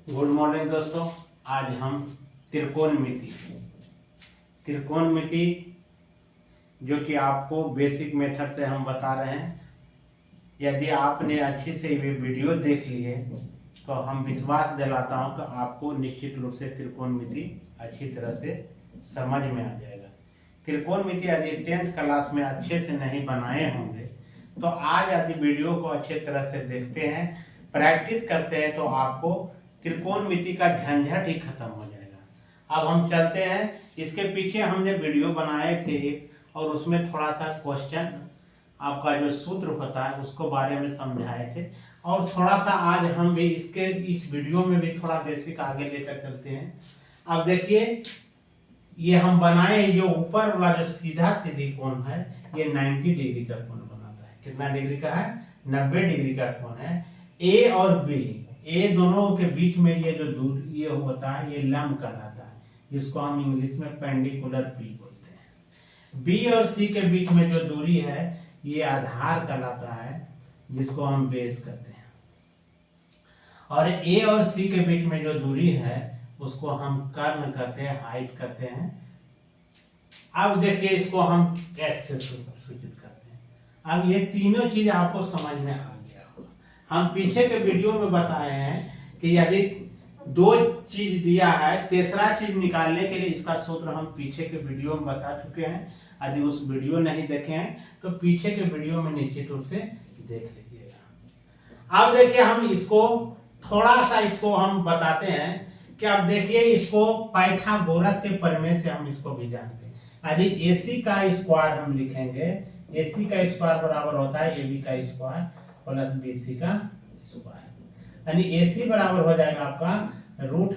Good morning दोस्तों। आज हम त्रिकोणमिति जो कि आपको बेसिक मेथड से हम बता रहे हैं। यदि आपने अच्छे से ये वीडियो देख लिए तो हम विश्वास दिलाता हूं कि आपको निश्चित रूप से त्रिकोणमिति अच्छी तरह से समझ में आ जाएगा। त्रिकोणमिति यदि 10th क्लास में अच्छे से नहीं बनाए होंगे तो आज यदि वीडियो को अच्छे तरह से देखते हैं, प्रैक्टिस करते हैं तो आपको त्रिकोणमिति का झंझट ही खत्म हो जाएगा। अब हम चलते हैं, इसके पीछे हमने वीडियो बनाए थे और उसमें थोड़ा सा क्वेश्चन आपका जो सूत्र होता है उसको बारे में समझाए थे और थोड़ा सा आज हम भी इस वीडियो में भी थोड़ा बेसिक आगे लेकर चलते हैं। अब देखिए, ये हम बनाए जो ऊपर वाला जो सीधा सीधी कोण है ये 90 डिग्री का कोण बनाता है। कितना डिग्री का है? 90 डिग्री का कोण है। ए और बी, ए दोनों के बीच में ये जो दूरी ये होता है ये लंब कहलाता है, जिसको हम इंग्लिश में पेंडिकुलर पी बोलते हैं। बी और सी के बीच में जो दूरी है ये आधार कहलाता है, जिसको हम बेस कहते हैं। और ए और सी के बीच में जो दूरी है उसको हम कर्ण कहते हैं, हाइट कहते हैं। अब देखिए, इसको हम एक्स से सूचित करते हैं। अब ये तीनों चीज आपको समझ में आ गया होगा। हम पीछे के वीडियो में बताए हैं कि यदि दो चीज दिया है, तीसरा चीज निकालने के लिए इसका सूत्र हम पीछे के वीडियो में बता चुके हैं। यदि उस वीडियो नहीं देखे हैं तो पीछे के वीडियो में निश्चित रूप से देख लीजिएगा। अब देखिए, हम इसको थोड़ा सा इसको हम बताते हैं कि अब देखिए, इसको पाइथागोरस के प्रमेय से हम इसको भी जानते हैं। यदि AC का स्क्वायर हम लिखेंगे, AC का स्क्वायर बराबर होता है AB का स्क्वायर प्लस BC का स्क्वायर, यानी AC बराबर हो जाएगा आपका रूट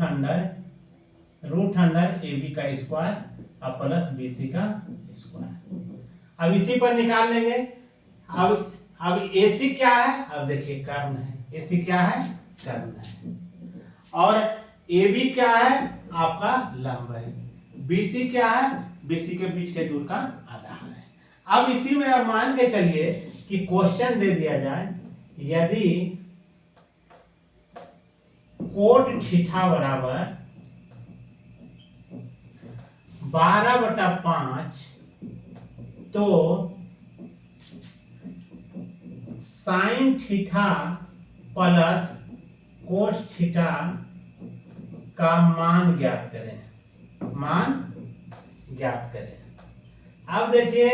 अंडर AB का स्क्वायर और प्लस BC का स्क्वायर। अब इसी पर निकाल लेंगे। अब AC क्या है? अब देखिए, कर्ण है। AC क्या है? कर्ण है। और AB क्या है? आपका लंब है। BC क्या है? BC के बीच के दूर का आधार है। अब इसी में आप मान के चलिए कि क्वेश्चन दे दिया जाए, यदि कोट थीटा बराबर 12/5 तो sine theta plus cos theta का मान ज्ञात करें। अब देखिए,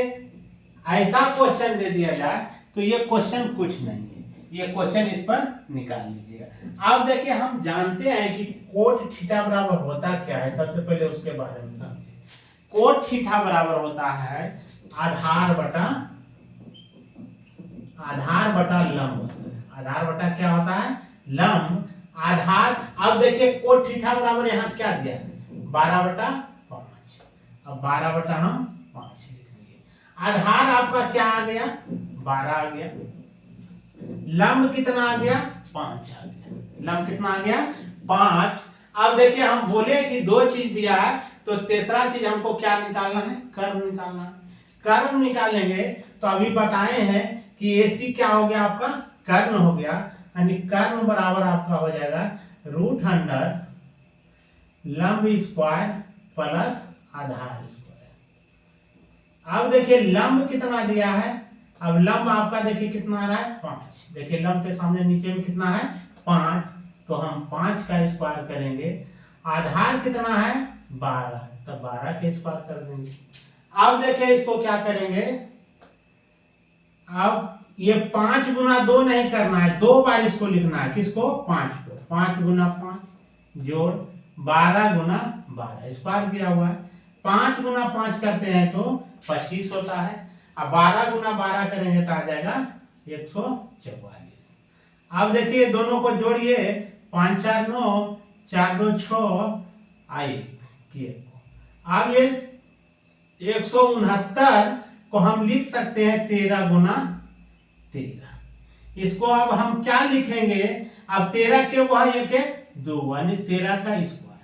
ऐसा क्वेश्चन दे दिया जाए तो ये क्वेश्चन कुछ नहीं है, ये क्वेश्चन इस पर निकाल लीजिएगा। अब देखिए, हम जानते हैं कि कोट थीटा बराबर होता क्या है। सबसे पहले उसके बारे में समझें। कोट थीटा बराबर होता है आधार बटा लंब। आधार बटा क्या होता है? लंब। आधार। अब देखिए, कोट थीटा बराबर यहाँ क्या दिया है? 12/5। अब 12 हम 5 लिख लेंगे। आधार आपका क्या आ गया? 12 आ गया। लंब कितना आ गया? 5 आ गया। लंब कितना आ गया? 5। अब देखिए, हम बोले कि दो चीज दिया है तो तीसरा चीज हमको क्या निकालना है? कर्ण निकालना है। कर्ण निकालेंगे तो अभी बताए हैं कि AC क्या हो गया? आपका कर्ण हो गया, यानी कर्ण बराबर आपका हो जाएगा रूट अंडर लंब स्क्वायर प्लस आधार स्क्वायर। अब देखिए, लंब कितना दिया है? अब लंब आपका देखिए कितना आ रहा है? 5। देखिए, लंब के सामने नीचे में कितना है? 5। तो हम 5 का स्क्वायर करेंगे। आधार कितना है? 12, तो 12 के स्क्वायर कर देंगे। अब देखिए, इसको क्या करेंगे? अब ये 5 गुना 2 नहीं करना है, 2 बार इसको लिखना है। किसको? 5 को। 5 गुना 5 जोड़ 12 गुना 12 स्क्वायर किया हुआ है। 5 गुना 5 करते हैं तो 25 होता है। अब 12 गुना 12 करेंगे तो आ जाएगा 144। अब देखिए, दोनों को जोड़िए। 5 4 9, 4 2 6 आई किए। अब ये 169 को हम लिख सकते हैं 13 गुना 13। इसको अब हम क्या लिखेंगे? अब 13 के वह एक 2, यानी 13 का स्क्वायर।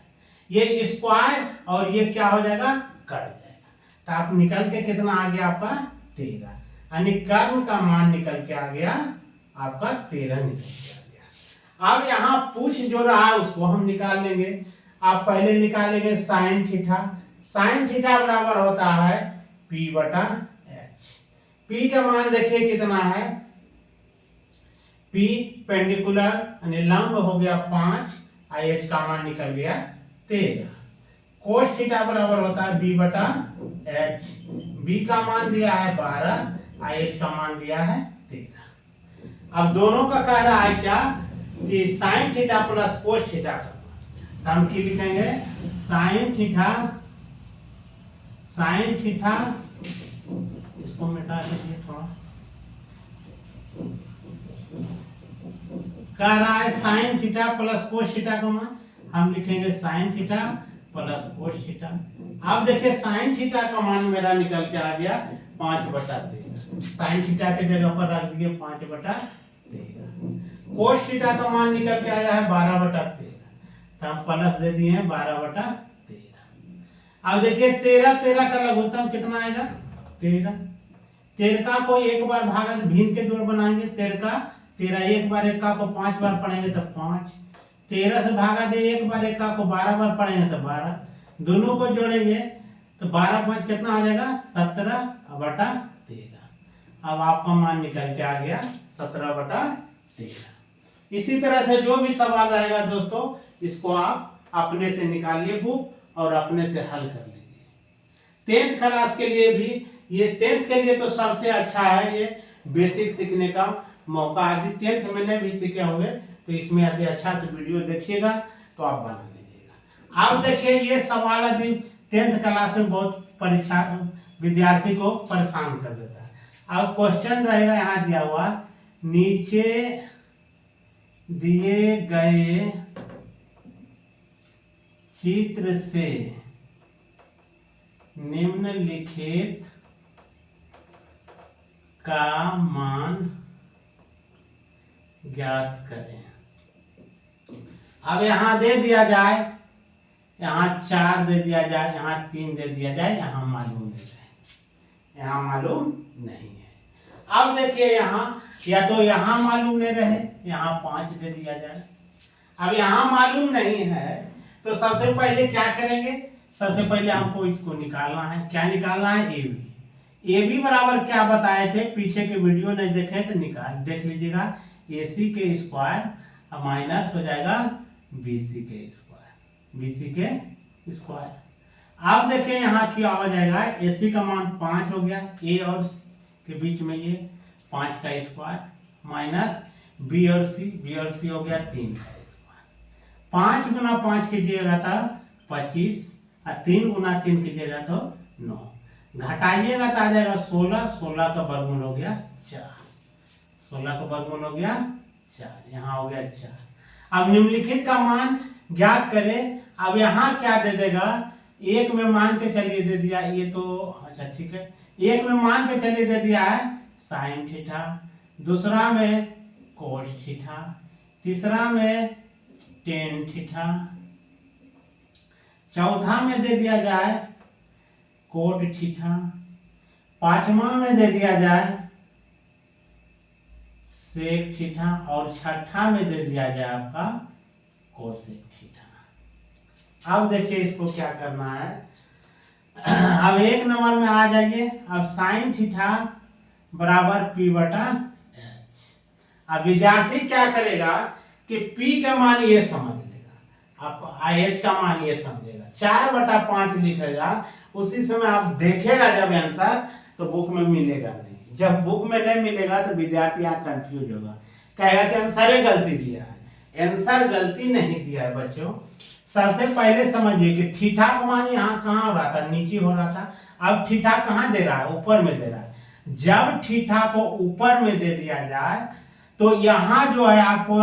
ये स्क्वायर और ये क्या हो जाएगा? कट जाएगा। तो आप निकल के कितना आ गया आपका? 13, यानी कर्ण का मान निकल के आ गया आपका 13 निकल के आ गया। अब यहाँ पूछ जो रहा है उसको हम निकाल लेंगे। आप पहले निकालेंगे साइन थीटा। साइन थीटा बराबर होता है P बटा H। P का मान देखिए कितना है, P पेंडिकुलर यानी लंब हो गया 5, H का मान निकल गया 13। कोस थीटा बराबर होता है B बटा H। B का मान दिया है 12, H का मान दिया है 13। अब दोनों का कह रहा है क्या कि sine theta plus cos theta का मान। हम की लिखेंगे साइन थीटा, इसको मिटा दीजिए थोड़ा। कह रहा है sine theta plus cos theta का मान, हम लिखेंगे sine theta plus cos theta. अब देखिए साइन थीटा का मान मेरा निकल के आ गया 5/13। साइन थीटा के जगह पर रख दिए 5/13। कोस थीटा का मान निकल के आया है 12/13, तो हम प्लस दे दिए हैं 12/13। अब देखिए 13 का लघुत्तम कितना आएगा 13। 13 को एक बार भाग भिन्न के जोड़ बनाएंगे, 13 एक बार एक्का को 5 बार पढ़ेंगे तो 5। 13 से भागा दे एक बार एक्का को 12 बार पढ़ेंगे तो 12। दोनों को जोड़ेंगे तो 12 5 कितना आ जाएगा 17/13। अब आपका मान निकल के आ गया 17/13। इसी तरह से जो भी सवाल रहेगा दोस्तों, इसको आप अपने से निकालिए बुक और अपने से हल कर लीजिए। 10th क्लास के लिए भी, ये 10th के लिए तो सबसे अच्छा है, ये बेसिक सीखने का मौका। यदि 10th में नहीं भी सीखे होंगे तो इसमें यदि अच्छा से वीडियो देखिएगा तो आप बना लीजिएगा। आप देखिए ये सवाल यदि 10th क्लास में बहुत परीक्षा विद्यार्थी को परेशान कर देता है। अब क्वेश्चन रहेगा यहाँ दिया हुआ, नीचे दिए गए चित्र से निम्नलिखित का मान ज्ञात करें। अब यहाँ दे दिया जाए, यहाँ 4 दे दिया जाए, यहाँ 3 दे दिया जाए, यहाँ मालूम नहीं रहे, यहाँ मालूम नहीं है। अब देखिए यहाँ या तो यहाँ मालूम नहीं रहे, यहाँ 5 दे दिया जाए। अब यहाँ मालूम नहीं है तो सबसे पहले क्या करेंगे, सबसे पहले हमको इसको निकालना है। क्या निकालना है, ए बी। ए बी बराबर क्या बताए थे, पीछे के वीडियो नहीं देखे तो निकाल देख लीजिएगा। AC के स्क्वायर माइनस हो जाएगा BC के स्क्वायर, BC के स्क्वायर। अब देखिए यहाँ क्या हो जाएगा, AC का मान 5 हो गया, A और C के बीच में ये 5 का स्क्वायर माइनस B और C हो गया 3 का स्क्वायर। 5 गुना 5 कीजिएगा तो 25 और 3 गुना 3 कीजिएगा तो 9। घटाइएगा तो आ जाएगा 16, 16 का वर्गमूल हो गया 4, 16 का वर्गमूल हो गया 4, यहाँ हो गया 4। अब निम्नलिखित का मान ज्ञात करें। अब यहाँ क्या दे देगा, एक में मान के चलिए दे दिया, ये तो अच्छा ठीक है, एक में मान के चलिए दे दिया है साइन थीटा, दूसरा में कोस थीटा, तीसरा में टेन थीटा, चौथा में दे दिया जाए कोट थीटा, पांचवा में दे दिया जाए सेक थीटा और छठा में दे दिया जाए आपका कोसेक थीटा। अब देखिए इसको क्या करना है, अब एक नंबर में आ जाइए। अब साइन थीटा बराबर P/H। अब विद्यार्थी क्या करेगा कि P का मान ये समझ लेगा, आप H का मान ये समझेगा, 4/5 लिखेगा। उसी समय आप देखेगा जब आंसर तो बुक में मिलेगा नहीं। जब बुक में नहीं मिलेगा तो विद्यार्थी यहाँ कंफ्यूज होगा, कहेगा कि आंसर गलती दिया है। आंसर गलती नहीं दिया है बच्चों। सबसे पहले समझिए कि थीटा का मान यहाँ कहाँ हो रहा था, नीचे हो रहा था। अब थीटा कहाँ दे रहा है, ऊपर में दे रहा है। जब थीटा को ऊपर में दे दिया जाए तो यहाँ जो है आपको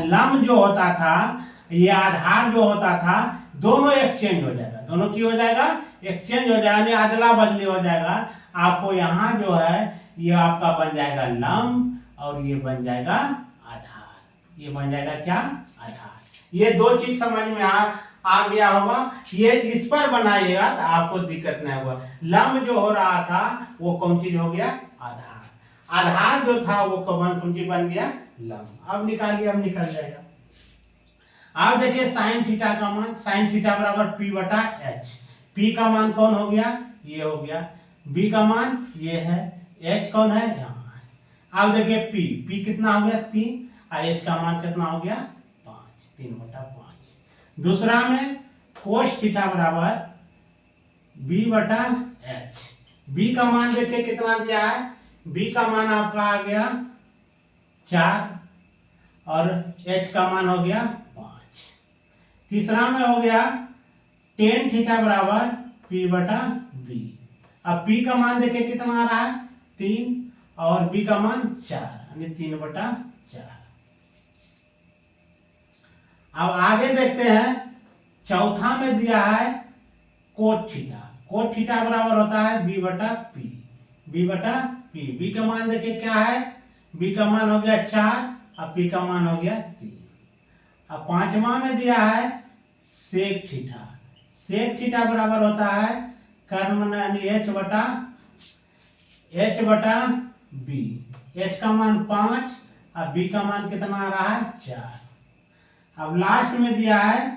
लंब जो होता था, ये आधार जो होता था, दोनों एक्सचेंज हो जाएगा। दोनों की हो जाएगा, एक्सचेंज हो जाएगा, अदला बदली हो जाएगा। आपको यहाँ जो है ये आपका बन जाएगा लंब और ये बन जाएगा आधार। ये बन जाएगा क्या, आधार। ये दो चीज समझ में आ गया होगा। ये इस पर बनाइएगा तो आपको दिक्कत नहीं होगा। लंब जो हो रहा था वो कौन चीज हो गया, आधार। आधार जो था वो कौन कुंजी बन गया लंब। अब निकालिए, अब निकल जाएगा। अब देखिए साइन थीटा का मान, साइन थीटा बराबर पी बटा एच। पी का मान कौन हो गया, ये हो गया। बी का मान ये है, एच कौन है, यहाँ है। अब देखिए पी कितना हो गया 3, और एच का मान कितना हो गया 5, 3/5। दूसरा में कोस थीटा बराबर बी बटा एच। बी का मान देखिए कितना दिया है, बी का मान आपका आ गया 4 और एच का मान हो गया 5। तीसरा में हो गया टेन थीटा बराबर पी बटा बी। अब पी का मान देखिए कितना आ रहा है 3 और बी का मान 4, यानी 3/4। अब आगे देखते हैं, चौथा में दिया है कोट थीटा। कोट थीटा बराबर होता है बी बटा पी, बी बटा पी। बी का मान देखिए क्या है, बी का मान हो गया 4 और पी का मान हो गया 3। अब पांचवा में दिया है सेक थीटा। सेक थीटा बराबर होता है कर्म यानी एच बटा बी। एच का मान 5 और बी का मान कितना आ रहा है 4। अब लास्ट में दिया है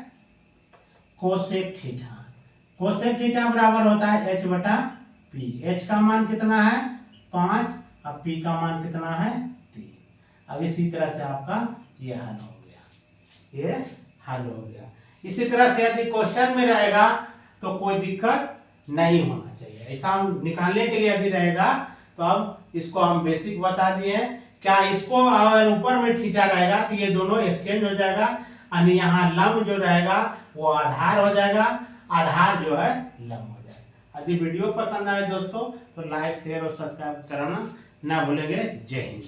कोसेक थीटा। कोसेक थीटा बराबर होता है एच बटा पी। एच का मान कितना है 5 और पी का मान कितना है 3। अब इसी तरह से आपका ये हल हो गया, ये हल हो गया। इसी तरह से यदि क्वेश्चन में रहेगा तो कोई दिक्कत नहीं होना चाहिए। ऐसा निकालने के लिए यदि रहेगा तो अब इसको हम बेसिक बता दिए हैं। क्या इसको अगर ऊपर में थीटा रहेगा तो ये दोनों एक्सचेंज हो जाएगा, यानी यहाँ लंब जो रहेगा वो आधार हो जाएगा, आधार जो है लंब हो जाएगा। यदि वीडियो पसंद आए दोस्तों तो लाइक शेयर और सब्सक्राइब करना ना भूलेंगे। जय हिंद।